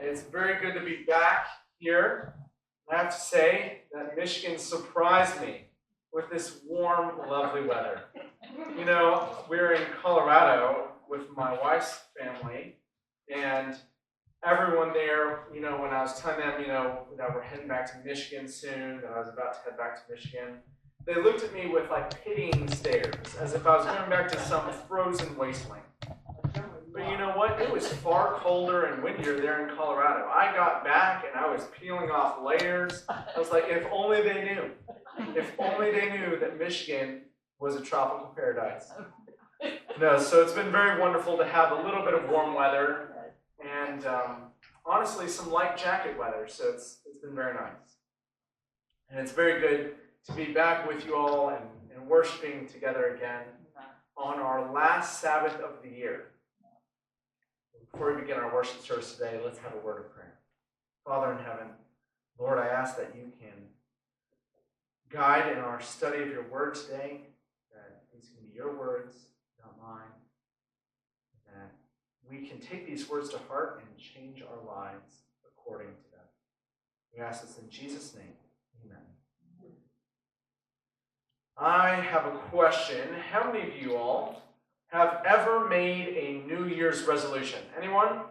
It's very good to be back here. I have to say that Michigan surprised me with this warm, lovely weather. You know, we're in Colorado with my wife's family, and everyone there, you know, when I was telling them, you know, that we're heading back to Michigan soon, that I was about to head back to Michigan, they looked at me with like pitying stares, as if I was going back to some frozen wasteland. But you know what? It was far colder and windier there in Colorado. I got back and I was peeling off layers. I was like, if only they knew. If only they knew that Michigan was a tropical paradise. No, so it's been very wonderful to have a little bit of warm weather and honestly some light jacket weather. So it's been very nice. And it's very good to be back with you all and worshiping together again on our last Sabbath of the year. Before we begin our worship service today, let's have a word of prayer. Father in heaven, Lord, I ask that you can guide in our study of your word today, that these can be your words, not mine, that we can take these words to heart and change our lives according to them. We ask this in Jesus' name. Amen. I have a question. How many of you all have ever made a New Year's resolution? Anyone?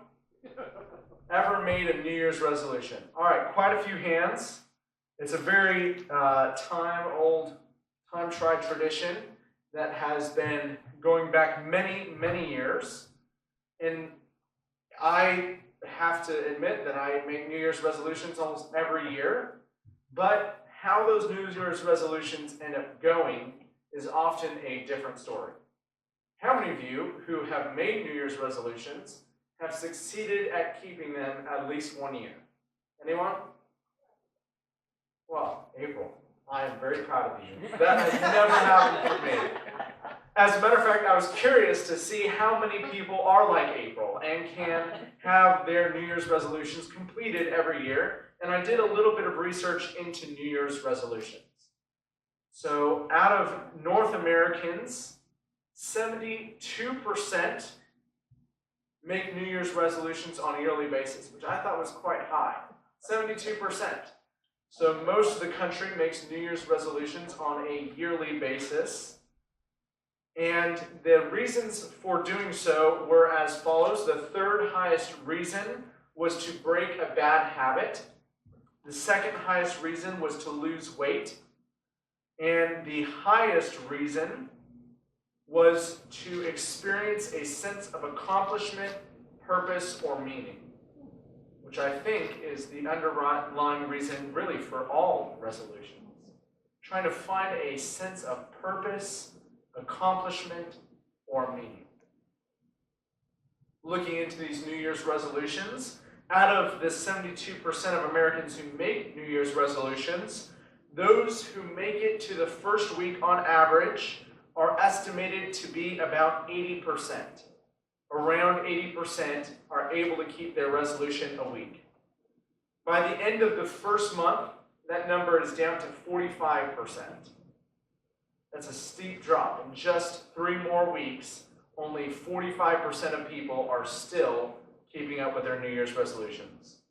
Ever made a New Year's resolution? All right, quite a few hands. It's a very time-old, time-tried tradition that has been going back many, many years. And I have to admit that I make New Year's resolutions almost every year. But how those New Year's resolutions end up going is often a different story. How many of you who have made New Year's resolutions have succeeded at keeping them at least 1 year? Anyone? Well, April, I am very proud of you. That has never happened for me. As a matter of fact, I was curious to see how many people are like April and can have their New Year's resolutions completed every year. And I did a little bit of research into New Year's resolutions. So out of North Americans, 72% make New Year's resolutions on a yearly basis, which I thought was quite high. 72%. So most of the country makes New Year's resolutions on a yearly basis. And the reasons for doing so were as follows. The third highest reason was to break a bad habit. The second highest reason was to lose weight. And the highest reason was to experience a sense of accomplishment, purpose, or meaning, which I think is the underlying reason really for all resolutions. Trying to find a sense of purpose, accomplishment, or meaning. Looking into these New Year's resolutions, out of the 72% of Americans who make New Year's resolutions, those who make it to the first week on average are estimated to be about 80%. Around 80% are able to keep their resolution a week. By the end of the first month, that number is down to 45%. That's a steep drop. In just 3 more weeks, only 45% of people are still keeping up with their New Year's resolutions.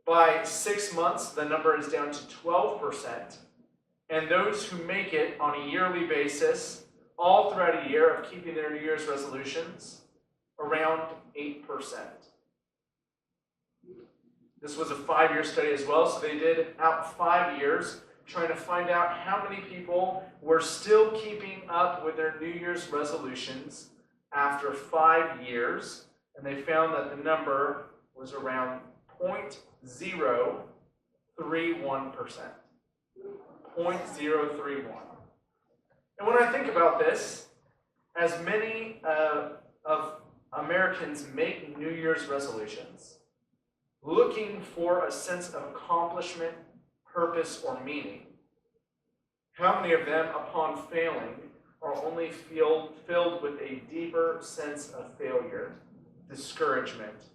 By 6 months, the number is down to 12%. And those who make it on a yearly basis, all throughout a year of keeping their New Year's resolutions, around 8%. This was a 5-year study as well, so they did out 5 years, trying to find out how many people were still keeping up with their New Year's resolutions after 5 years, and they found that the number was around 0.031%. 0.031. And when I think about this, as many of Americans make New Year's resolutions, looking for a sense of accomplishment, purpose, or meaning, how many of them, upon failing, are only filled with a deeper sense of failure, discouragement,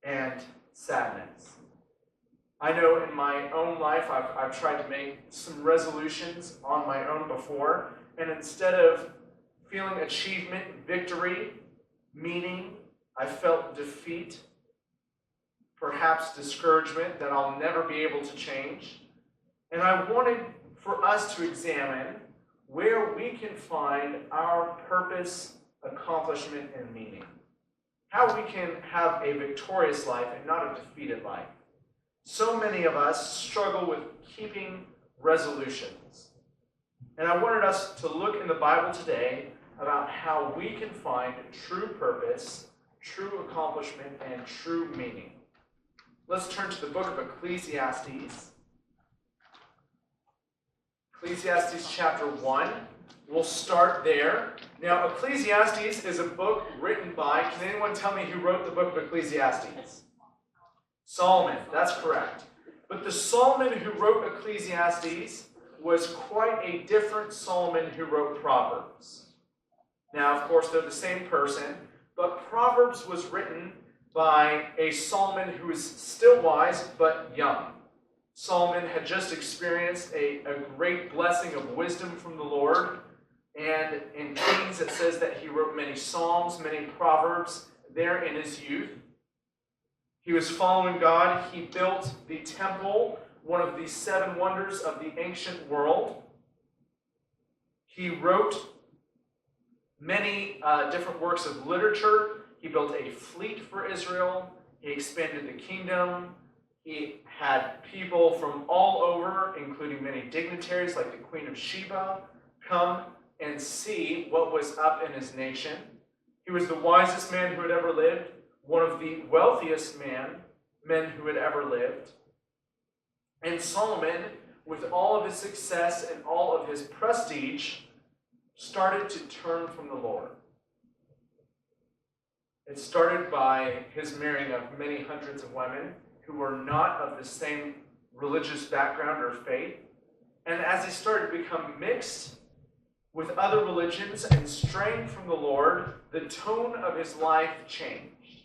and sadness? I know in my own life, I've tried to make some resolutions on my own before, and instead of feeling achievement, victory, meaning, I felt defeat perhaps discouragement that I'll never be able to change. And I wanted for us to examine where we can find our purpose, accomplishment, and meaning. How we can have a victorious life and not a defeated life. So many of us struggle with keeping resolutions. And I wanted us to look in the Bible today about how we can find true purpose, true accomplishment, and true meaning. Let's turn to the book of Ecclesiastes. Ecclesiastes chapter 1. We'll start there. Now, Ecclesiastes is a book written by, can anyone tell me who wrote the book of Ecclesiastes? Solomon, that's correct. But the Solomon who wrote Ecclesiastes was quite a different Solomon who wrote Proverbs. Now, of course, they're the same person, but Proverbs was written by a Solomon who is still wise but young. Solomon had just experienced a great blessing of wisdom from the Lord. And in Kings, it says that he wrote many Psalms, many Proverbs there in his youth. He was following God. He built the temple, one of the 7 wonders of the ancient world. He wrote many different works of literature. He built a fleet for Israel. He expanded the kingdom. He had people from all over, including many dignitaries like the Queen of Sheba, come and see what was up in his nation. He was the wisest man who had ever lived, one of the wealthiest men who had ever lived. And Solomon, with all of his success and all of his prestige, started to turn from the Lord. It started by his marrying of many hundreds of women who were not of the same religious background or faith. And as he started to become mixed with other religions and straying from the Lord, the tone of his life changed.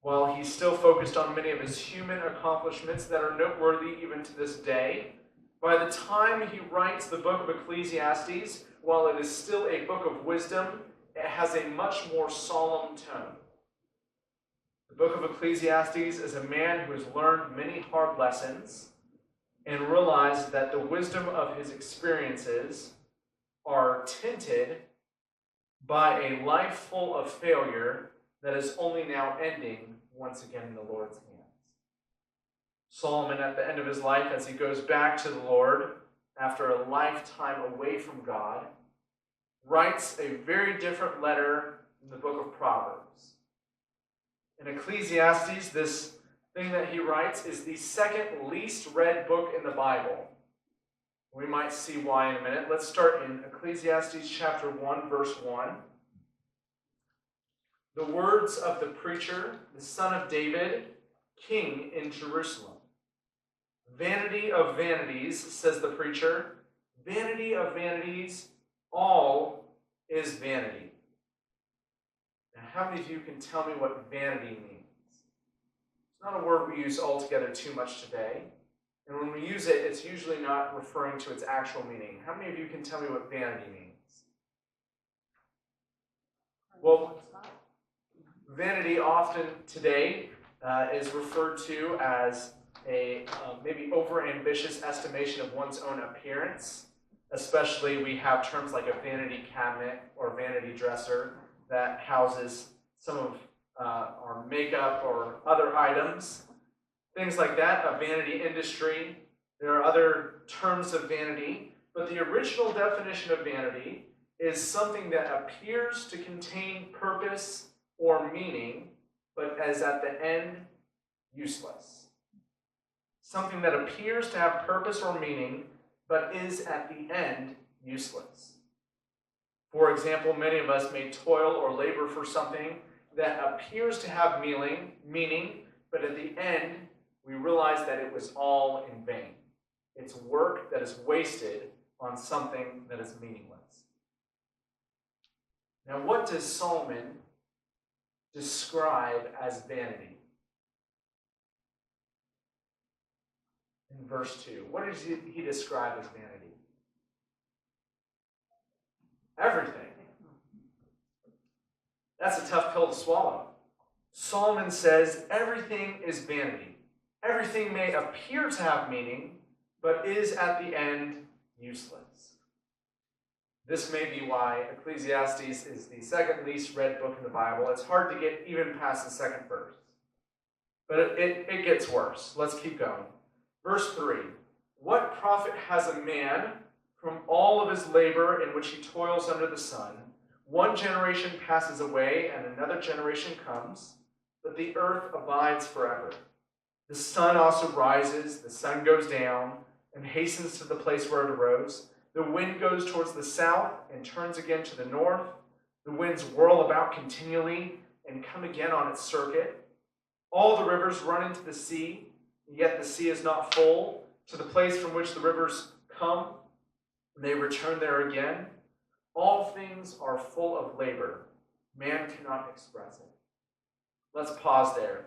While he still focused on many of his human accomplishments that are noteworthy even to this day, by the time he writes the book of Ecclesiastes, while it is still a book of wisdom, it has a much more solemn tone. The book of Ecclesiastes is a man who has learned many hard lessons and realized that the wisdom of his experiences are tinted by a life full of failure that is only now ending once again in the Lord's hands. Solomon, at the end of his life, as he goes back to the Lord after a lifetime away from God, writes a very different letter in the book of Proverbs. In Ecclesiastes, this thing that he writes is the second least read book in the Bible. We might see why in a minute. Let's start in Ecclesiastes chapter 1, verse 1. The words of the preacher, the son of David, king in Jerusalem. Vanity of vanities, says the preacher. Vanity of vanities, all is vanity. Now, how many of you can tell me what vanity means? It's not a word we use altogether too much today. And when we use it, it's usually not referring to its actual meaning. How many of you can tell me what vanity means? Well, vanity often today is referred to as a maybe over-ambitious estimation of one's own appearance. Especially, we have terms like a vanity cabinet or vanity dresser that houses some of our makeup or other items. Things like that, a vanity industry. There are other terms of vanity, but the original definition of vanity is something that appears to contain purpose or meaning, but is at the end useless. Something that appears to have purpose or meaning, but is at the end useless. For example, many of us may toil or labor for something that appears to have meaning, but at the end, we realize that it was all in vain. It's work that is wasted on something that is meaningless. Now, what does Solomon describe as vanity? In verse 2, what does he describe as vanity? Everything. That's a tough pill to swallow. Solomon says everything is vanity. Everything may appear to have meaning, but is at the end useless. This may be why Ecclesiastes is the second least read book in the Bible. It's hard to get even past the second verse. But it gets worse. Let's keep going. Verse 3. What profit has a man from all of his labor in which he toils under the sun? One generation passes away and another generation comes, but the earth abides forever. The sun also rises, the sun goes down, and hastens to the place where it arose. The wind goes towards the south and turns again to the north. The winds whirl about continually and come again on its circuit. All the rivers run into the sea, yet the sea is not full. To the place from which the rivers come, and they return there again. All things are full of labor. Man cannot express it. Let's pause there.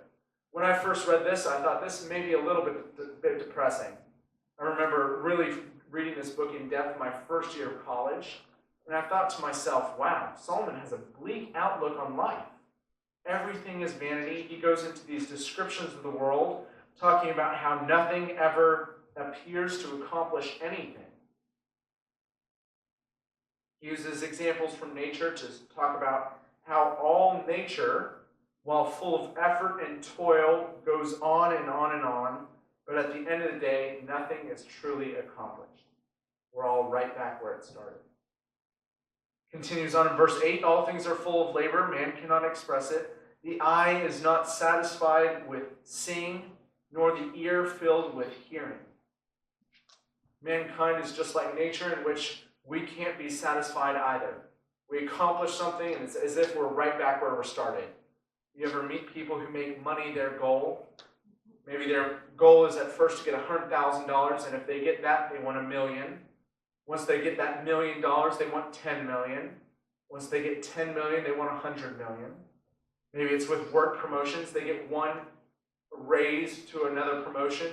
When I first read this, I thought this may be a little bit depressing. I remember really reading this book in depth my first year of college, and I thought to myself, wow, Solomon has a bleak outlook on life. Everything is vanity. He goes into these descriptions of the world, talking about how nothing ever appears to accomplish anything. He uses examples from nature to talk about how all nature, while full of effort and toil, goes on and on and on, but at the end of the day, nothing is truly accomplished. We're all right back where it started. Continues on in verse 8, all things are full of labor, man cannot express it. The eye is not satisfied with seeing, nor the ear filled with hearing. Mankind is just like nature, in which we can't be satisfied either. We accomplish something, and it's as if we're right back where we started. You ever meet people who make money their goal? Maybe their goal is at first to get $100,000, and if they get that, they want $1 million. Once they get that $1 million, they want $10 million. Once they get $10 million, they want $100 million. Maybe it's with work promotions. They get one raise to another promotion.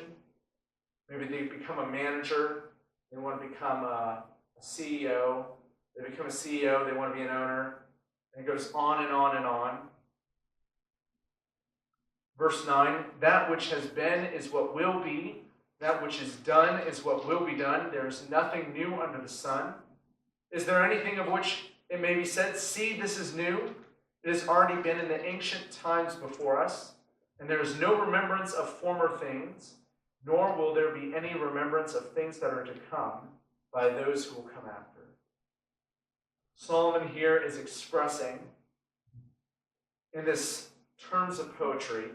Maybe they become a manager. They want to become a CEO. They become a CEO. They want to be an owner. And it goes on and on and on. Verse 9, that which has been is what will be. That which is done is what will be done. There is nothing new under the sun. Is there anything of which it may be said, see, this is new? It has already been in the ancient times before us, and there is no remembrance of former things, nor will there be any remembrance of things that are to come by those who will come after. Solomon here is expressing, in this terms of poetry,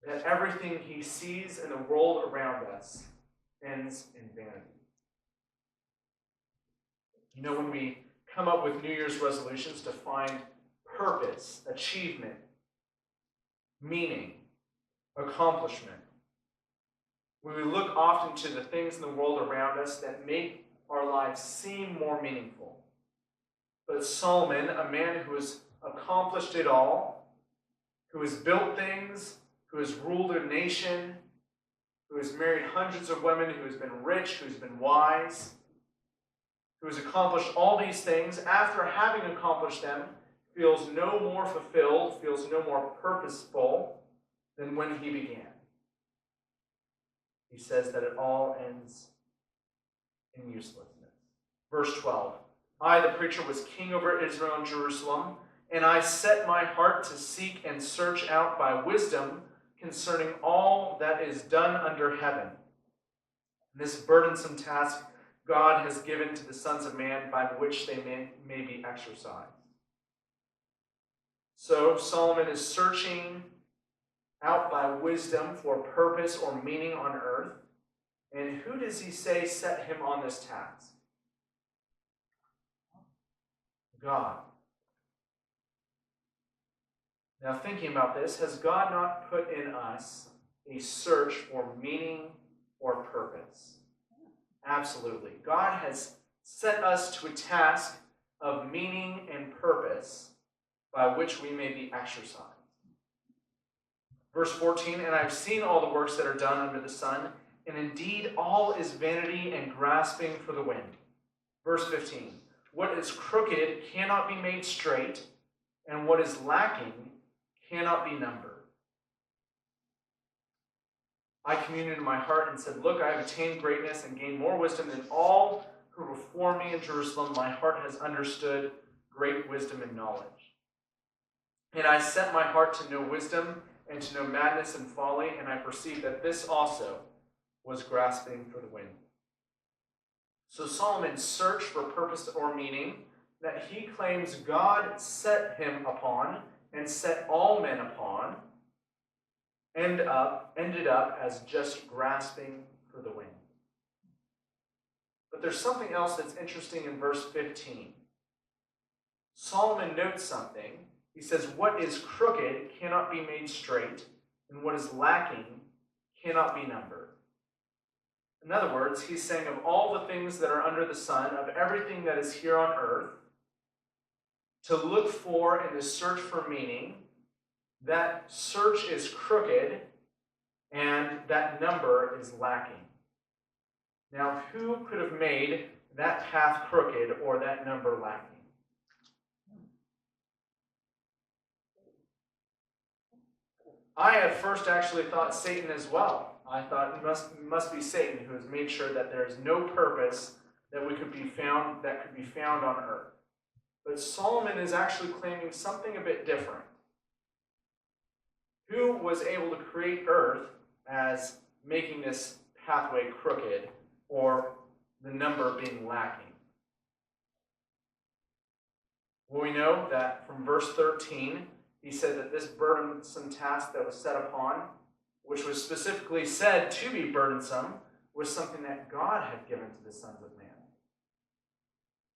that everything he sees in the world around us ends in vanity. You know, when we come up with New Year's resolutions to find purpose, achievement, meaning, accomplishment, when we look often to the things in the world around us that make our lives seem more meaningful. But Solomon, a man who has accomplished it all, who has built things, who has ruled a nation, who has married hundreds of women, who has been rich, who has been wise, who has accomplished all these things, after having accomplished them, feels no more fulfilled, feels no more purposeful than when he began. He says that it all ends in uselessness. Verse 12, I, the preacher, was king over Israel and Jerusalem, and I set my heart to seek and search out by wisdom concerning all that is done under heaven. This burdensome task God has given to the sons of man, by which they may be exercised. So Solomon is searching out by wisdom for purpose or meaning on earth. And who does he say set him on this task? God. Now, thinking about this, has God not put in us a search for meaning or purpose? Absolutely. God has set us to a task of meaning and purpose by which we may be exercised. Verse 14, and I've seen all the works that are done under the sun, and indeed all is vanity and grasping for the wind. Verse 15, what is crooked cannot be made straight, and what is lacking cannot be numbered. I communed in my heart and said, look, I have attained greatness and gained more wisdom than all who were before me in Jerusalem. My heart has understood great wisdom and knowledge. And I set my heart to know wisdom and to know madness and folly, and I perceived that this also was grasping for the wind. So Solomon searched for purpose or meaning that he claims God set him upon and set all men upon, ended up as just grasping for the wind. But there's something else that's interesting in verse 15. Solomon notes something. He says, what is crooked cannot be made straight, and what is lacking cannot be numbered. In other words, he's saying of all the things that are under the sun, of everything that is here on earth, to look for and to search for meaning, that search is crooked and that number is lacking. Now, who could have made that path crooked or that number lacking? I at first actually thought Satan as well. I thought it must be Satan who has made sure that there is no purpose that could be found on earth. But Solomon is actually claiming something a bit different. Who was able to create earth as making this pathway crooked or the number being lacking? Well, we know that from verse 13, he said that this burdensome task that was set upon, which was specifically said to be burdensome, was something that God had given to the sons of man.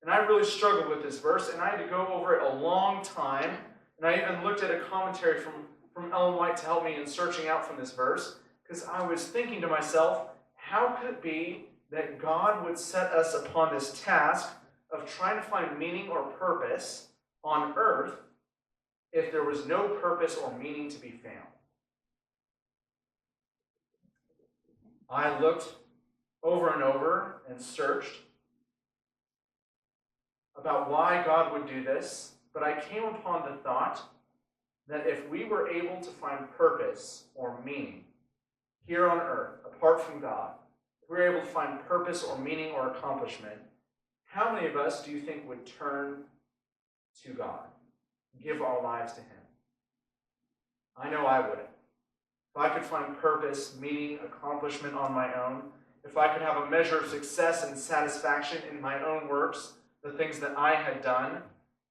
And I really struggled with this verse, and I had to go over it a long time, and I even looked at a commentary from Ellen White to help me in searching out from this verse, because I was thinking to myself, how could it be that God would set us upon this task of trying to find meaning or purpose on earth if there was no purpose or meaning to be found? I looked over and over and searched about why God would do this, but I came upon the thought that if we were able to find purpose or meaning here on earth, apart from God, if we were able to find purpose or meaning or accomplishment, how many of us do you think would turn to God, give our lives to Him? I know I wouldn't. If I could find purpose, meaning, accomplishment on my own, if I could have a measure of success and satisfaction in my own works, the things that I had done,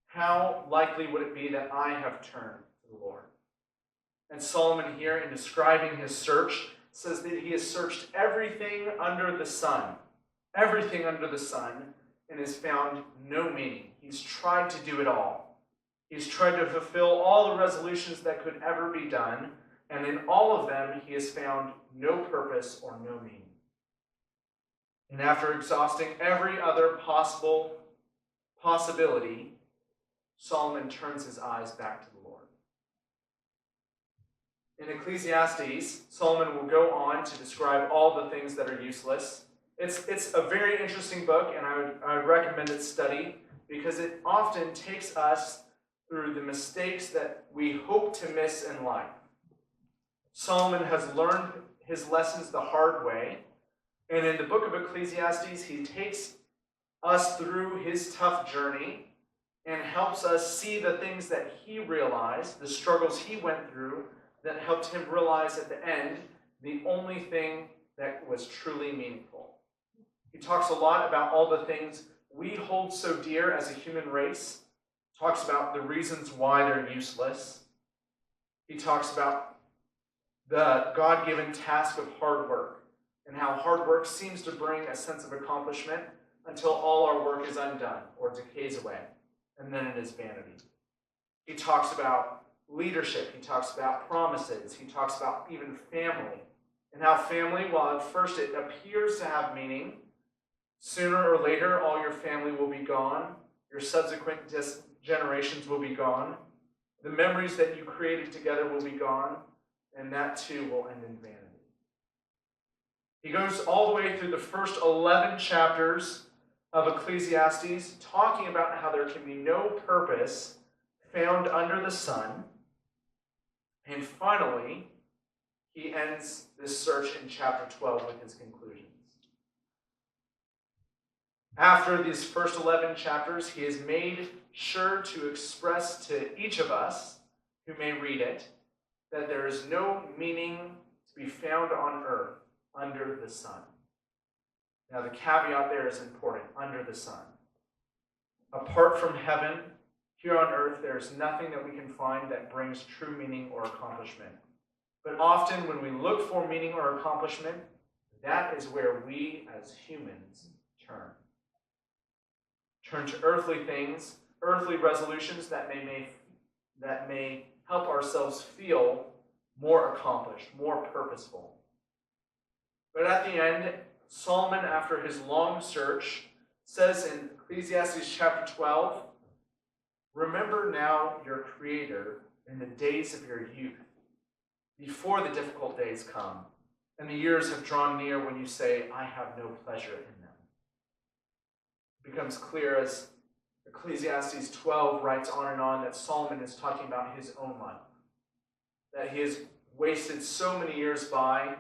how likely would it be that I have turned to the Lord? And Solomon here, in describing his search, says that he has searched everything under the sun, and has found no meaning. He's tried to do it all. He's tried to fulfill all the resolutions that could ever be done, and in all of them, he has found no purpose or no meaning. And after exhausting every other possibility, Solomon turns his eyes back to the Lord. In Ecclesiastes, Solomon will go on to describe all the things that are useless. It's a very interesting book, and I would recommend its study because it often takes us through the mistakes that we hope to miss in life. Solomon has learned his lessons the hard way, and in the book of Ecclesiastes, he takes us through his tough journey and helps us see the things that he realized, the struggles he went through, that helped him realize at the end the only thing that was truly meaningful. He talks a lot about all the things we hold so dear as a human race. Talks about the reasons why they're useless. He talks about the God-given task of hard work and how hard work seems to bring a sense of accomplishment until all our work is undone or decays away, and then it is vanity. He talks about leadership. He talks about promises. He talks about even family, and how family, while at first it appears to have meaning, sooner or later all your family will be gone. Your subsequent generations will be gone. The memories that you created together will be gone, and that too will end in vanity. He goes all the way through the first 11 chapters of Ecclesiastes, talking about how there can be no purpose found under the sun, And finally, he ends this search in chapter 12 with his conclusions. After these first 11 chapters, he has made sure to express to each of us who may read it that there is no meaning to be found on earth under the sun. Now, the caveat there is important, under the sun. Apart from heaven, here on earth, there is nothing that we can find that brings true meaning or accomplishment. But often when we look for meaning or accomplishment, that is where we as humans turn. Turn to earthly things, earthly resolutions that may help ourselves feel more accomplished, more purposeful. But at the end, Solomon, after his long search, says in Ecclesiastes chapter 12, "Remember now your Creator in the days of your youth, before the difficult days come, and the years have drawn near when you say, 'I have no pleasure in them.'" It becomes clear as Ecclesiastes 12 writes on and on that Solomon is talking about his own life, that he has wasted so many years by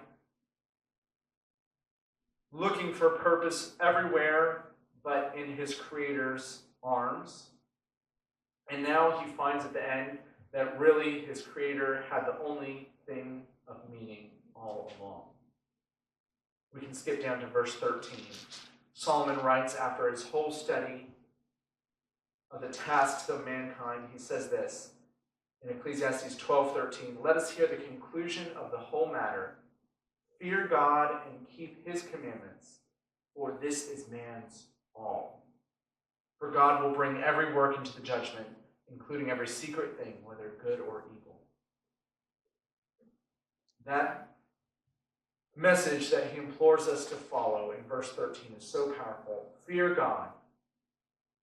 looking for purpose everywhere but in his Creator's arms. And now he finds at the end that really his Creator had the only thing of meaning all along. We can skip down to verse 13. Solomon writes after his whole study of the tasks of mankind, he says this in Ecclesiastes 12:13, "Let us hear the conclusion of the whole matter. Fear God and keep his commandments, for this is man's all. For God will bring every work into the judgment, including every secret thing, whether good or evil." That message that he implores us to follow in verse 13 is so powerful. Fear God.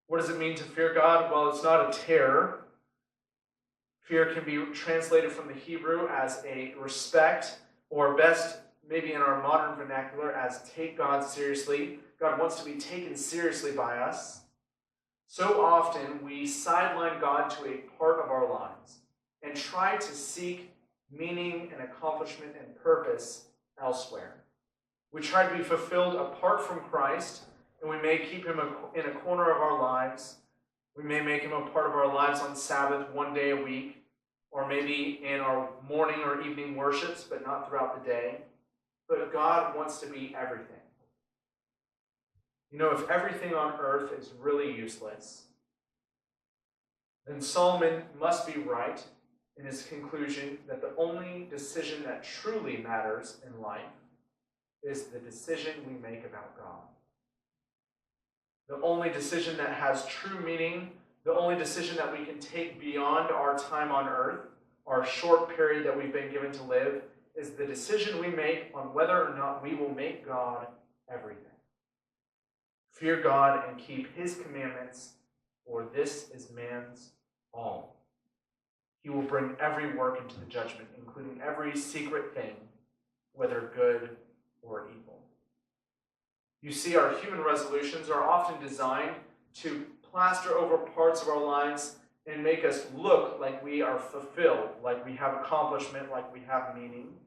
What does it mean to fear God? Well, it's not a terror. Fear can be translated from the Hebrew as a respect, or best, maybe in our modern vernacular, as take God seriously. God wants to be taken seriously by us. So often we sideline God to a part of our lives and try to seek meaning and accomplishment and purpose elsewhere. We try to be fulfilled apart from Christ, and we may keep him in a corner of our lives. We may make him a part of our lives on Sabbath one day a week, or maybe in our morning or evening worships, but not throughout the day. But God wants to be everything. You know, if everything on earth is really useless, then Solomon must be right in his conclusion that the only decision that truly matters in life is the decision we make about God. The only decision that has true meaning, the only decision that we can take beyond our time on earth, our short period that we've been given to live, is the decision we make on whether or not we will make God everything. Fear God and keep his commandments, for this is man's all. He will bring every work into the judgment, including every secret thing, whether good or evil. You see, our human resolutions are often designed to plaster over parts of our lives and make us look like we are fulfilled, like we have accomplishment, like we have meaning.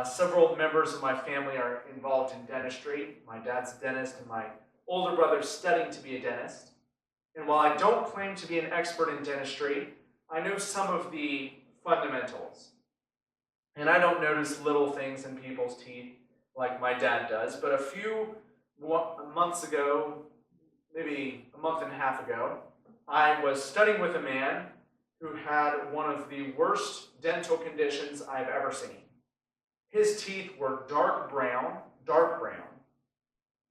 Several members of my family are involved in dentistry. My dad's a dentist, and my older brother's studying to be a dentist. And while I don't claim to be an expert in dentistry, I know some of the fundamentals. And I don't notice little things in people's teeth like my dad does, but a few months ago, maybe a month and a half ago, I was studying with a man who had one of the worst dental conditions I've ever seen. His teeth were dark brown.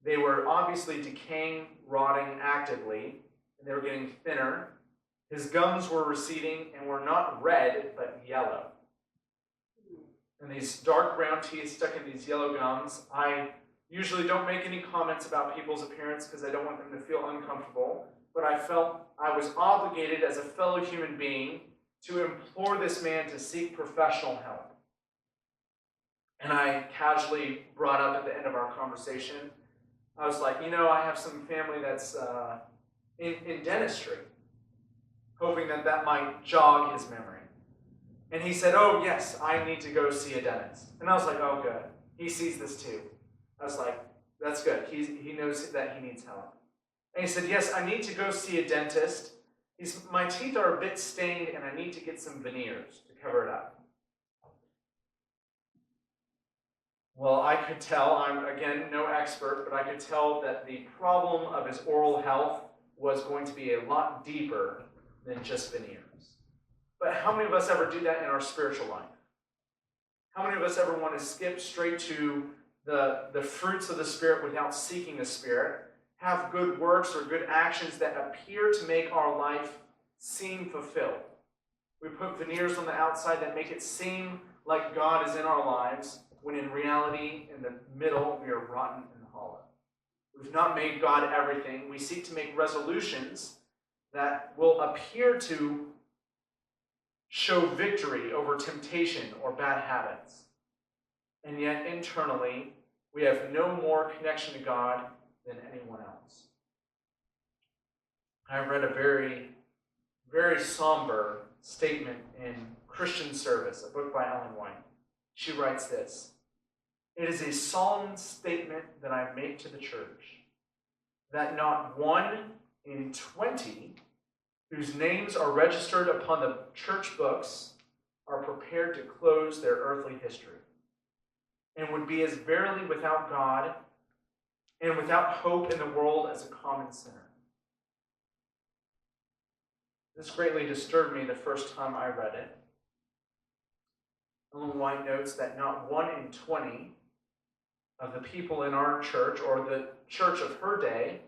They were obviously decaying, rotting actively, and they were getting thinner. His gums were receding and were not red, but yellow. And these dark brown teeth stuck in these yellow gums. I usually don't make any comments about people's appearance because I don't want them to feel uncomfortable, but I felt I was obligated as a fellow human being to implore this man to seek professional help. And I casually brought up at the end of our conversation, I was like, I have some family that's in dentistry, hoping that might jog his memory. And he said, oh, yes, I need to go see a dentist. And I was like, oh, good. He sees this too. I was like, that's good. He knows that he needs help. And he said, yes, I need to go see a dentist. My teeth are a bit stained, and I need to get some veneers to cover it up. Well, I could tell, I'm, again, no expert, but I could tell that the problem of his oral health was going to be a lot deeper than just veneers. But how many of us ever do that in our spiritual life? How many of us ever want to skip straight to the fruits of the Spirit without seeking the Spirit, have good works or good actions that appear to make our life seem fulfilled? We put veneers on the outside that make it seem like God is in our lives, when in reality, in the middle, we are rotten and hollow. We've not made God everything. We seek to make resolutions that will appear to show victory over temptation or bad habits. And yet, internally, we have no more connection to God than anyone else. I read a very, very somber statement in Christian Service, a book by Ellen White. She writes this: "It is a solemn statement that I make to the church, that not 1 in 20 whose names are registered upon the church books are prepared to close their earthly history, and would be as verily without God and without hope in the world as a common sinner." This greatly disturbed me the first time I read it. Ellen White notes that not 1 in 20 of the people in our church, or the church of her day,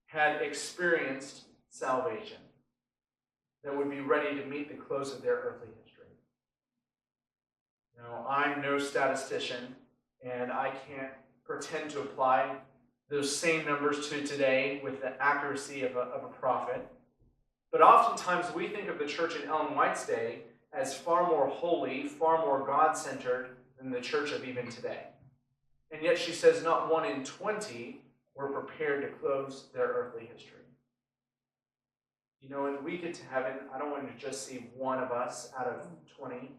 had experienced salvation, that would be ready to meet the close of their earthly history. Now, I'm no statistician, and I can't pretend to apply those same numbers to today with the accuracy of a prophet. But oftentimes we think of the church in Ellen White's day as far more holy, far more God-centered than the church of even today. And yet she says not 1 in 20 were prepared to close their earthly history. You know, when we get to heaven, I don't want to just see one of us out of 20.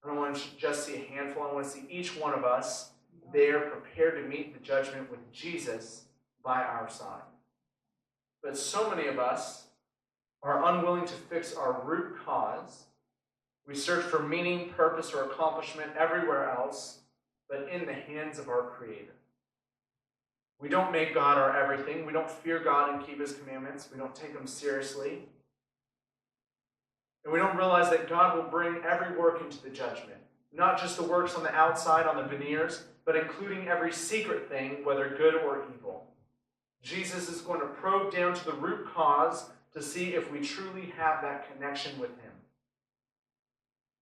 I don't want to just see a handful. I want to see each one of us there prepared to meet the judgment with Jesus by our side. But so many of us are unwilling to fix our root cause. We search for meaning, purpose, or accomplishment everywhere else, but in the hands of our Creator. We don't make God our everything. We don't fear God and keep His commandments. We don't take them seriously. And we don't realize that God will bring every work into the judgment. Not just the works on the outside, on the veneers, but including every secret thing, whether good or evil. Jesus is going to probe down to the root cause to see if we truly have that connection with Him.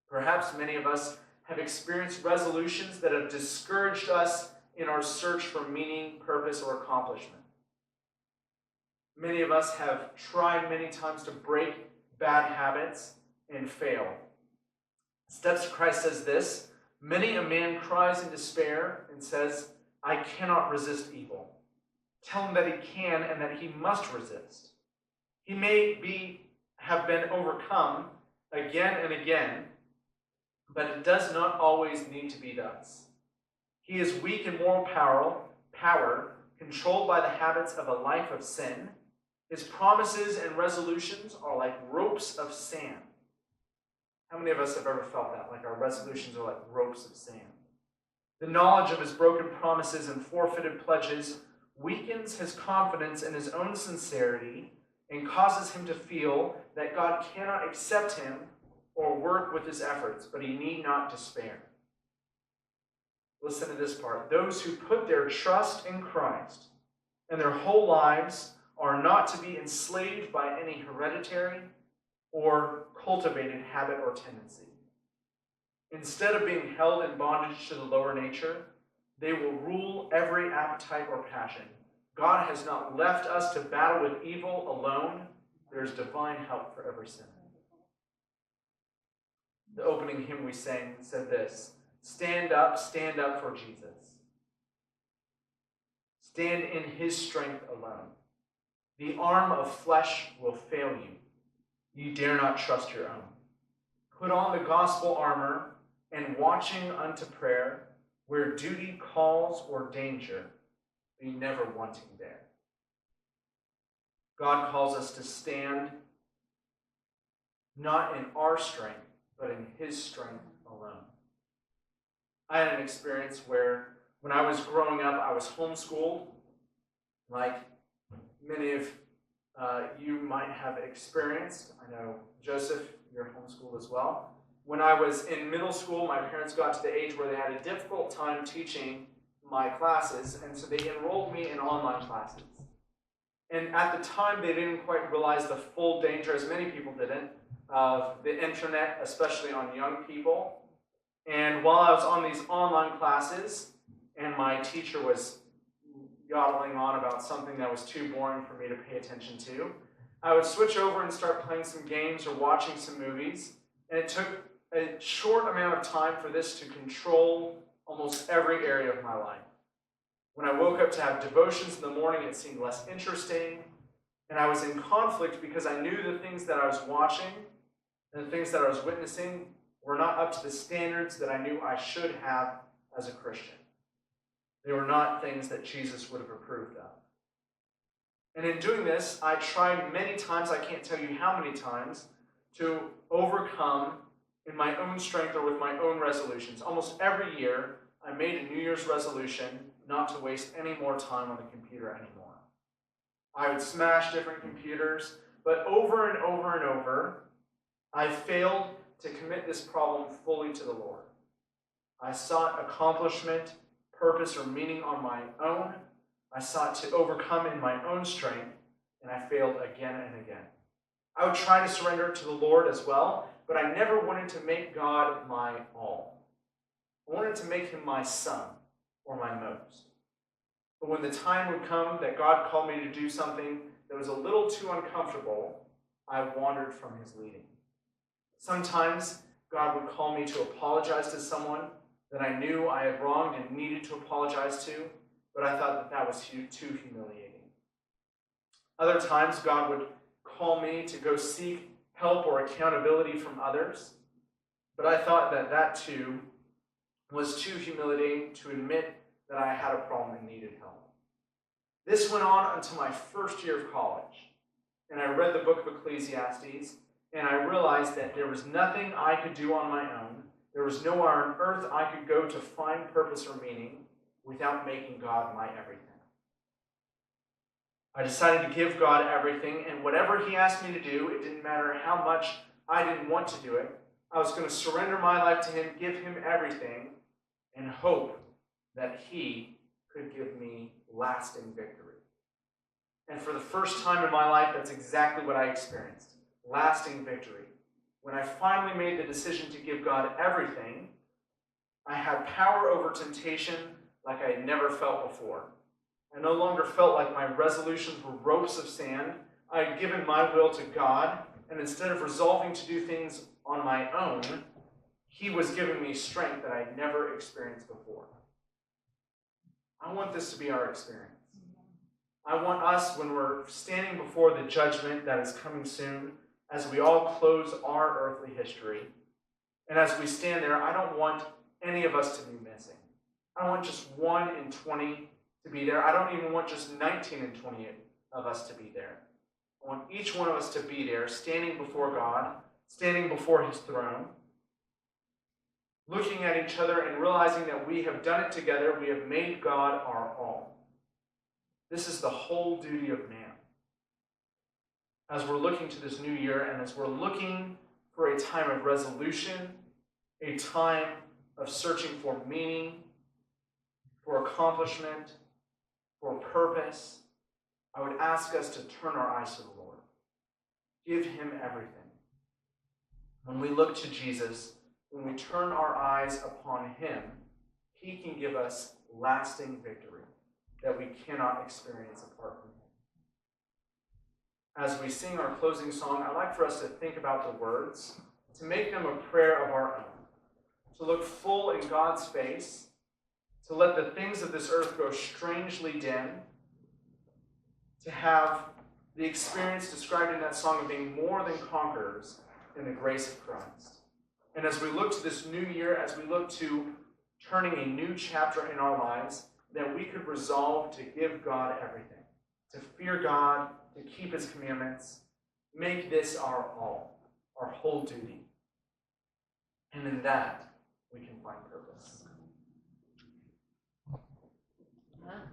Perhaps many of us have experienced resolutions that have discouraged us in our search for meaning, purpose, or accomplishment. Many of us have tried many times to break bad habits and fail. Steps to Christ says this: "Many a man cries in despair and says, I cannot resist evil. Tell him that he can and that he must resist. He may have been overcome again and again, but it does not always need to be thus. He is weak in moral power, controlled by the habits of a life of sin. His promises and resolutions are like ropes of sand." How many of us have ever felt that? Like our resolutions are like ropes of sand. "The knowledge of his broken promises and forfeited pledges weakens his confidence in his own sincerity and causes him to feel that God cannot accept him or work with his efforts, but he need not despair." Listen to this part. "Those who put their trust in Christ and their whole lives are not to be enslaved by any hereditary or cultivated habit or tendency. Instead of being held in bondage to the lower nature, they will rule every appetite or passion. God has not left us to battle with evil alone. There is divine help for every sinner." The opening hymn we sang said this: stand up for Jesus. Stand in His strength alone. The arm of flesh will fail you. You dare not trust your own. Put on the gospel armor, and watching unto prayer, where duty calls or danger, be never wanting there. God calls us to stand not in our strength, but in his strength alone. I had an experience where when I was growing up, I was homeschooled, like many of you might have experienced. I know, Joseph, you're homeschooled as well. When I was in middle school, my parents got to the age where they had a difficult time teaching my classes, and so they enrolled me in online classes. And at the time, they didn't quite realize the full danger, as many people didn't, of the internet, especially on young people. And while I was on these online classes, and my teacher was yodeling on about something that was too boring for me to pay attention to, I would switch over and start playing some games or watching some movies. And it took a short amount of time for this to control almost every area of my life. When I woke up to have devotions in the morning, it seemed less interesting. And I was in conflict because I knew the things that I was watching and the things that I was witnessing were not up to the standards that I knew I should have as a Christian. They were not things that Jesus would have approved of. And in doing this, I tried many times, I can't tell you how many times, to overcome in my own strength or with my own resolutions. Almost every year, I made a New Year's resolution not to waste any more time on the computer anymore. I would smash different computers, but over and over and over, I failed to commit this problem fully to the Lord. I sought accomplishment, purpose, or meaning on my own. I sought to overcome in my own strength, and I failed again and again. I would try to surrender it to the Lord as well, but I never wanted to make God my all. I wanted to make him my son or my most. But when the time would come that God called me to do something that was a little too uncomfortable, I wandered from his leading. Sometimes God would call me to apologize to someone that I knew I had wronged and needed to apologize to, but I thought that that was too humiliating. Other times, God would call me to go seek help or accountability from others, but I thought that that too was too humiliating to admit that I had a problem and needed help. This went on until my first year of college, and I read the book of Ecclesiastes, and I realized that there was nothing I could do on my own. There was nowhere on earth I could go to find purpose or meaning without making God my everything. I decided to give God everything, and whatever he asked me to do, it didn't matter how much I didn't want to do it. I was going to surrender my life to him, give him everything, and hope that he could give me lasting victory. And for the first time in my life, that's exactly what I experienced. Lasting victory. When I finally made the decision to give God everything, I had power over temptation like I had never felt before. I no longer felt like my resolutions were ropes of sand. I had given my will to God, and instead of resolving to do things on my own, he was giving me strength that I had never experienced before. I want this to be our experience. I want us, when we're standing before the judgment that is coming soon, as we all close our earthly history, and as we stand there, I don't want any of us to be missing. I don't want just 1 in 20 to be there. I don't even want just 19 and 20 of us to be there. I want each one of us to be there, standing before God, standing before his throne, looking at each other and realizing that we have done it together. We have made God our all. This is the whole duty of man. As we're looking to this new year and as we're looking for a time of resolution, a time of searching for meaning, for accomplishment, for purpose, I would ask us to turn our eyes to the Lord. Give him everything. When we look to Jesus, when we turn our eyes upon him, he can give us lasting victory that we cannot experience apart from him. As we sing our closing song, I'd like for us to think about the words, to make them a prayer of our own, to look full in God's face, to let the things of this earth grow strangely dim, to have the experience described in that song of being more than conquerors in the grace of Christ. And as we look to this new year, as we look to turning a new chapter in our lives, that we could resolve to give God everything, to fear God, to keep his commandments, make this our all, our whole duty. And in that, we can find